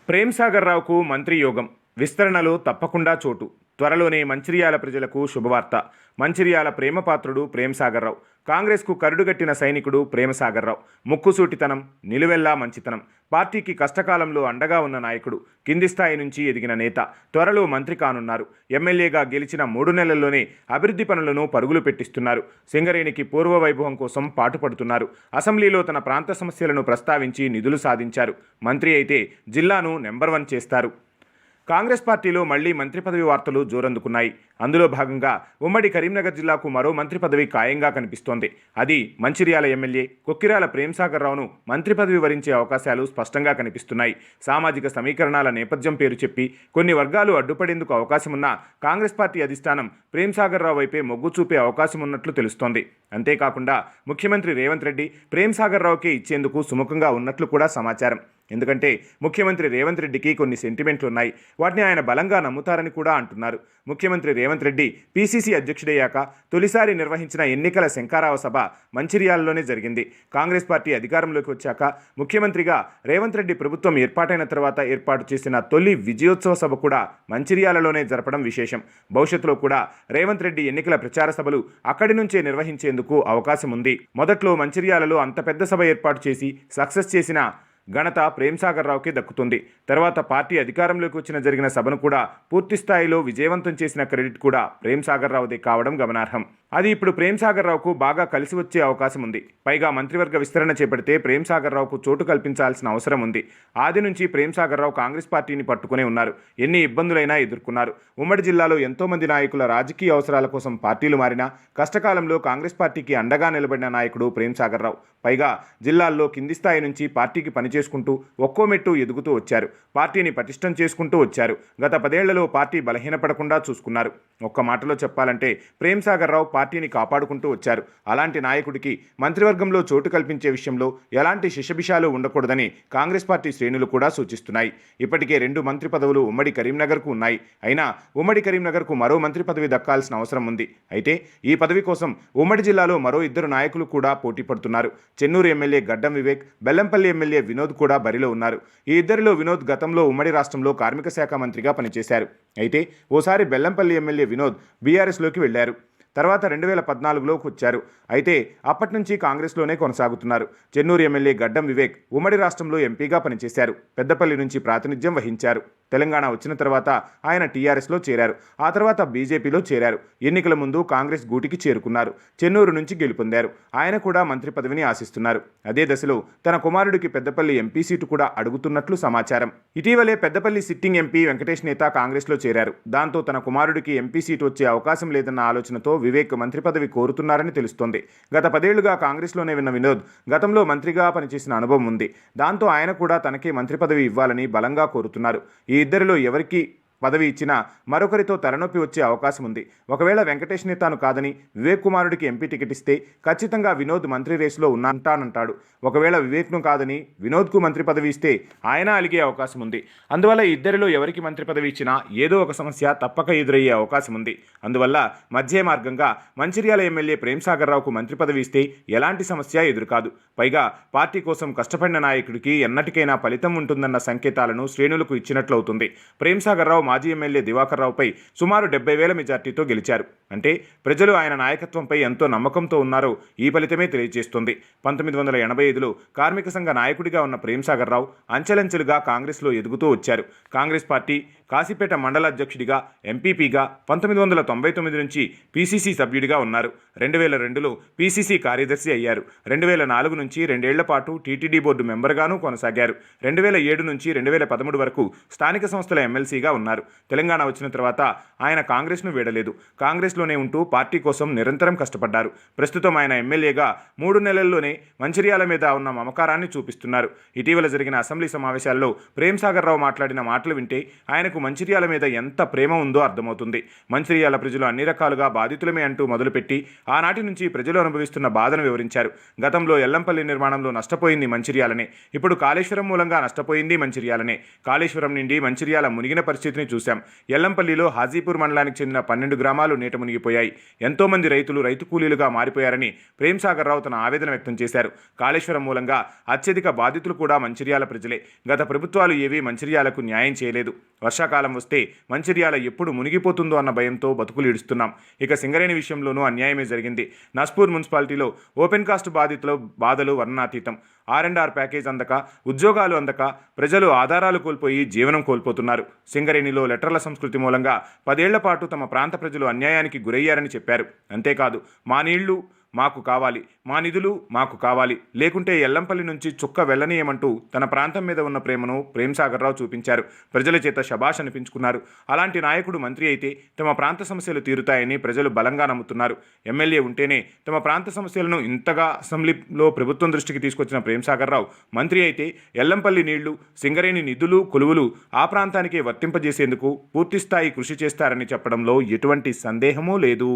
ప్రేమ్ సాగర్ రావుకు మంత్రి యోగం. విస్తరణలో తప్పకుండా చోటు. త్వరలోనే మంచిర్యాల ప్రజలకు శుభవార్త. మంచిర్యాల ప్రేమపాత్రుడు ప్రేమ్ సాగర్ రావు. కాంగ్రెస్కు కరుడుగట్టిన సైనికుడు ప్రేమ్ సాగర్ రావు. ముక్కుసూటితనం, నిలువెల్లా మంచితనం. పార్టీకి కష్టకాలంలో అండగా ఉన్న నాయకుడు. కింది స్థాయి నుంచి ఎదిగిన నేత. త్వరలో మంత్రి కానున్నారు. ఎమ్మెల్యేగా గెలిచిన 3 నెలల్లోనే అభివృద్ధి పనులను పరుగులు పెట్టిస్తున్నారు. సింగరేణికి పూర్వ వైభవం కోసం పాటుపడుతున్నారు. అసెంబ్లీలో తన ప్రాంత సమస్యలను ప్రస్తావించి నిధులు సాధించారు. మంత్రి అయితే జిల్లాను నెంబర్ 1 చేస్తారు. కాంగ్రెస్ పార్టీలో మళ్లీ మంత్రి పదవి వార్తలు జోరందుకున్నాయి. అందులో భాగంగా ఉమ్మడి కరీంనగర్ జిల్లాకు మరో మంత్రి పదవి ఖాయంగా కనిపిస్తోంది. అది మంచిర్యాల ఎమ్మెల్యే కొక్కిరాల ప్రేమ్ సాగర్ రావును మంత్రి పదవి వరించే అవకాశాలు స్పష్టంగా కనిపిస్తున్నాయి. సామాజిక సమీకరణాల నేపథ్యం పేరు చెప్పి కొన్ని వర్గాలు అడ్డుపడేందుకు అవకాశమున్నా కాంగ్రెస్ పార్టీ అధిష్టానం ప్రేమ్ సాగర్ రావు వైపే మొగ్గు చూపే అవకాశం ఉన్నట్లు తెలుస్తోంది. అంతేకాకుండా ముఖ్యమంత్రి రేవంత్ రెడ్డి ప్రేమ్ సాగర్ రావుకే ఇచ్చేందుకు సుముఖంగా ఉన్నట్లు కూడా సమాచారం. ఎందుకంటే ముఖ్యమంత్రి రేవంత్ రెడ్డికి కొన్ని సెంటిమెంట్లున్నాయి. వాటిని ఆయన బలంగా నమ్ముతారని కూడా అంటున్నారు. ముఖ్యమంత్రి రేవంత్ రెడ్డి పీసీసీ అధ్యక్షుడయ్యాక తొలిసారి నిర్వహించిన ఎన్నికల శంఖారావ సభ మంచిర్యాలలోనే జరిగింది. కాంగ్రెస్ పార్టీ అధికారంలోకి వచ్చాక ముఖ్యమంత్రిగా రేవంత్ రెడ్డి ప్రభుత్వం ఏర్పాటైన తర్వాత ఏర్పాటు చేసిన తొలి విజయోత్సవ సభ కూడా మంచిర్యాలలోనే జరపడం విశేషం. భవిష్యత్తులో కూడా రేవంత్ రెడ్డి ఎన్నికల ప్రచార సభలు అక్కడి నుంచే నిర్వహించేందుకు అవకాశం ఉంది. మొదట్లో మంచిర్యాలలో అంత పెద్ద సభ ఏర్పాటు చేసి సక్సెస్ చేసిన ఘనత ప్రేమ్ సాగర్ రావుకే దక్కుతుంది. తర్వాత పార్టీ అధికారంలోకి వచ్చిన జరిగిన సభను కూడా పూర్తి స్థాయిలో విజయవంతం చేసిన క్రెడిట్ కూడా ప్రేమ్ సాగర్ రావుదే కావడం గమనార్హం. అది ఇప్పుడు ప్రేమ్ సాగర్ రావుకు బాగా కలిసి వచ్చే అవకాశం ఉంది. పైగా మంత్రివర్గ విస్తరణ చేపడితే ప్రేమ్ సాగర్ రావుకు చోటు కల్పించాల్సిన అవసరం ఉంది. ఆది నుంచి ప్రేమ్ సాగర్ రావు కాంగ్రెస్ పార్టీని పట్టుకునే ఉన్నారు. ఎన్ని ఇబ్బందులైనా ఎదుర్కొన్నారు. ఉమ్మడి జిల్లాలో ఎంతో మంది నాయకుల రాజకీయ అవసరాల కోసం పార్టీలు మారినా కష్టకాలంలో కాంగ్రెస్ పార్టీకి అండగా నిలబడిన నాయకుడు ప్రేమ్ సాగర్ రావు. పైగా జిల్లాల్లో కింది స్థాయి నుంచి పార్టీకి పనిచేసుకుంటూ ఒక్కో మెట్టు ఎదుగుతూ వచ్చారు. పార్టీని పటిష్టం చేసుకుంటూ వచ్చారు. గత 10 ఏళ్లలో పార్టీ బలహీనపడకుండా చూసుకున్నారు. ఒక్క మాటలో చెప్పాలంటే ప్రేమ్ సాగర్ రావు పార్టీని కాపాడుకుంటూ వచ్చారు. అలాంటి నాయకుడికి మంత్రివర్గంలో చోటు కల్పించే విషయంలో ఎలాంటి శిషబిషాలు ఉండకూడదని కాంగ్రెస్ పార్టీ శ్రేణులు కూడా సూచిస్తున్నాయి. ఇప్పటికే 2 మంత్రి పదవులు ఉమ్మడి కరీంనగర్కు ఉన్నాయి. అయినా ఉమ్మడి కరీంనగర్కు మరో మంత్రి పదవి దక్కాల్సిన అవసరం ఉంది. అయితే ఈ పదవి కోసం ఉమ్మడి జిల్లాలో మరో 2 నాయకులు కూడా పోటీ పడుతున్నారు. చెన్నూరు ఎమ్మెల్యే గడ్డం వివేక్, బెల్లంపల్లి ఎమ్మెల్యే వినోద్ కూడా బరిలో ఉన్నారు. ఈ ఇద్దరిలో వినోద్ గతంలో ఉమ్మడి రాష్ట్రంలో కార్మిక శాఖ మంత్రిగా పనిచేశారు. అయితే ఓసారి బెల్లంపల్లి ఎమ్మెల్యే వినోద్ బీఆర్ఎస్లోకి వెళ్లారు. తర్వాత 2014లోకి వచ్చారు. అయితే అప్పటి నుంచి కాంగ్రెస్లోనే కొనసాగుతున్నారు. చెన్నూరు ఎమ్మెల్యే గడ్డం వివేక్ ఉమ్మడి రాష్ట్రంలో ఎంపీగా పనిచేశారు. పెద్దపల్లి నుంచి ప్రాతినిధ్యం వహించారు. తెలంగాణ వచ్చిన తర్వాత ఆయన టీఆర్ఎస్లో చేరారు. ఆ తర్వాత బీజేపీలో చేరారు. ఎన్నికల ముందు కాంగ్రెస్ గూటికి చేరుకున్నారు. చెన్నూరు నుంచి గెలుపొందారు. ఆయన కూడా మంత్రి పదవిని ఆశిస్తున్నారు. అదే దశలో తన కుమారుడికి పెద్దపల్లి ఎంపీ సీటు కూడా అడుగుతున్నట్లు సమాచారం. ఇటీవలే పెద్దపల్లి సిట్టింగ్ ఎంపీ వెంకటేష్ నేత కాంగ్రెస్లో చేరారు. దాంతో తన కుమారుడికి ఎంపీ సీటు వచ్చే అవకాశం లేదన్న ఆలోచనతో వివేక్ మంత్రి పదవి కోరుతున్నారని తెలుస్తోంది. గత 10 ఏళ్లుగా కాంగ్రెస్లోనే ఉన్న వినోద్ గతంలో మంత్రిగా పనిచేసిన అనుభవం ఉంది. దాంతో ఆయన కూడా తనకే మంత్రి పదవి ఇవ్వాలని బలంగా కోరుతున్నారు. ఈ ఇద్దరిలో ఎవరికి పదవి ఇచ్చినా మరొకరితో తలనొప్పి వచ్చే అవకాశం ఉంది. ఒకవేళ వెంకటేష్ నేతాను కాదని వివేక్ కుమారుడికి ఎంపీ టికెట్ ఇస్తే ఖచ్చితంగా వినోద్ మంత్రి రేసులో ఉంటానంటాడు. ఒకవేళ వివేక్ను కాదని వినోద్కు మంత్రి పదవి ఇస్తే ఆయన అలిగే అవకాశం ఉంది. అందువల్ల ఇద్దరిలో ఎవరికి మంత్రి పదవి ఇచ్చినా ఏదో ఒక సమస్య తప్పక ఎదురయ్యే అవకాశం ఉంది. అందువల్ల మధ్య మార్గంగా మంచిర్యాల ఎమ్మెల్యే ప్రేమ్ సాగర్ రావుకు మంత్రి పదవి ఇస్తే ఎలాంటి సమస్య ఎదురుకాదు. పైగా పార్టీ కోసం కష్టపడిన నాయకుడికి ఎన్నటికైనా ఫలితం ఉంటుందన్న సంకేతాలను శ్రేణులకు ఇచ్చినట్లవుతుంది. ప్రేమ్ సాగర్ రావు మాజీ ఎమ్మెల్యే దివాకర్ రావుపై సుమారు 70,000 మెజార్టీతో గెలిచారు. అంటే ప్రజలు ఆయన నాయకత్వంపై ఎంతో నమ్మకంతో ఉన్నారో ఈ ఫలితమే తెలియజేస్తుంది. 1985లో కార్మిక సంఘ నాయకుడిగా ఉన్న ప్రేమ్ సాగర్ రావు అంచెలంచెలుగా కాంగ్రెస్లో ఎదుగుతూ వచ్చారు. కాంగ్రెస్ పార్టీ కాశీపేట మండల అధ్యక్షుడిగా, ఎంపీపీగా 1999 నుంచి పీసీసీ సభ్యుడిగా ఉన్నారు. 2002లో పీసీసీ కార్యదర్శి అయ్యారు. 2004 నుంచి 2 ఏళ్ల పాటు టీటీడీ బోర్డు మెంబర్గానూ కొనసాగారు. 2007 నుంచి 2013 వరకు స్థానిక సంస్థల ఎమ్మెల్సీగా ఉన్నారు. తెలంగాణ వచ్చిన తర్వాత ఆయన కాంగ్రెస్ను వీడలేదు. కాంగ్రెస్లోనే ఉంటూ పార్టీ కోసం నిరంతరం కష్టపడ్డారు. ప్రస్తుతం ఆయన ఎమ్మెల్యేగా 3 నెలల్లోనే మంచిర్యాల మీద ఉన్న మమకారాన్ని చూపిస్తున్నారు. ఇటీవల జరిగిన అసెంబ్లీ సమావేశాల్లో ప్రేమ్ సాగర్ రావు మాట్లాడిన మాటలు వింటే ఆయనకు మంచిర్యాల మీద ఎంత ప్రేమ ఉందో అర్థమవుతుంది. మంచిర్యాల ప్రజలు అన్ని రకాలుగా బాధితులమే అంటూ మొదలుపెట్టి ఆనాటి నుంచి ప్రజలు అనుభవిస్తున్న బాధను వివరించారు. గతంలో ఎల్లంపల్లి నిర్మాణంలో నష్టపోయింది మంచిర్యాలనే, ఇప్పుడు కాళేశ్వరం మూలంగా నష్టపోయింది మంచిర్యాలనే. కాళేశ్వరం నుండి మంచిర్యాల మునిగిన పరిస్థితిని చూశాం. ఎల్లంపల్లిలో హాజీపూర్ మండలానికి చెందిన 12 గ్రామాలు నీట మునిగిపోయాయి. ఎంతోమంది రైతులు రైతు కూలీలుగా మారిపోయారని ప్రేమ్సాగర్ రావు తన ఆవేదన వ్యక్తం చేశారు. కాళేశ్వరం మూలంగా అత్యధిక బాధితులు కూడా మంచిర్యాల ప్రజలే. గత ప్రభుత్వాలు ఏవీ మంచిర్యాలకు న్యాయం చేయలేదు. వర్షాకాలం వస్తే మంచిర్యాల ఎప్పుడు మునిగిపోతుందో అన్న భయంతో బతుకులు ఈడుస్తున్నాం. ఇక సింగరేణి విషయంలోనూ అన్యాయమే జరిగింది. నస్పూర్ మున్సిపాలిటీలో ఓపెన్ కాస్ట్ బాధితుల బాధలు వర్ణనాతీతం. R&R ప్యాకేజ్ అందక, ఉద్యోగాలు అందక ప్రజలు ఆధారాలు కోల్పోయి జీవనం కోల్పోతున్నారు. సింగరేణిలో లెటర్ల సంస్కృతి మూలంగా 10 ఏళ్ల పాటు తమ ప్రాంత ప్రజలు అన్యాయానికి గురయ్యారని చెప్పారు. అంతేకాదు, మా నీళ్లు మాకు కావాలి, మా నిధులు మాకు కావాలి, లేకుంటే ఎల్లంపల్లి నుంచి చుక్క వెళ్ళనీయమంటూ తన ప్రాంతం మీద ఉన్న ప్రేమను ప్రేమ్సాగర్ రావు చూపించారు. ప్రజల చేత శభాష్ అనిపించుకున్నారు. అలాంటి నాయకుడు మంత్రి అయితే తమ ప్రాంత సమస్యలు తీరుతాయని ప్రజలు బలంగా నమ్ముతున్నారు. ఎమ్మెల్యే ఉంటేనే తమ ప్రాంత సమస్యలను ఇంతగా అసెంబ్లీలో ప్రభుత్వం దృష్టికి తీసుకొచ్చిన ప్రేమ్సాగర్ రావు మంత్రి అయితే ఎల్లంపల్లి నీళ్లు, సింగరేణి నిధులు, కొలువులు ఆ ప్రాంతానికే వర్తింపజేసేందుకు పూర్తిస్థాయి కృషి చేస్తారని చెప్పడంలో ఎటువంటి సందేహమూ లేదు.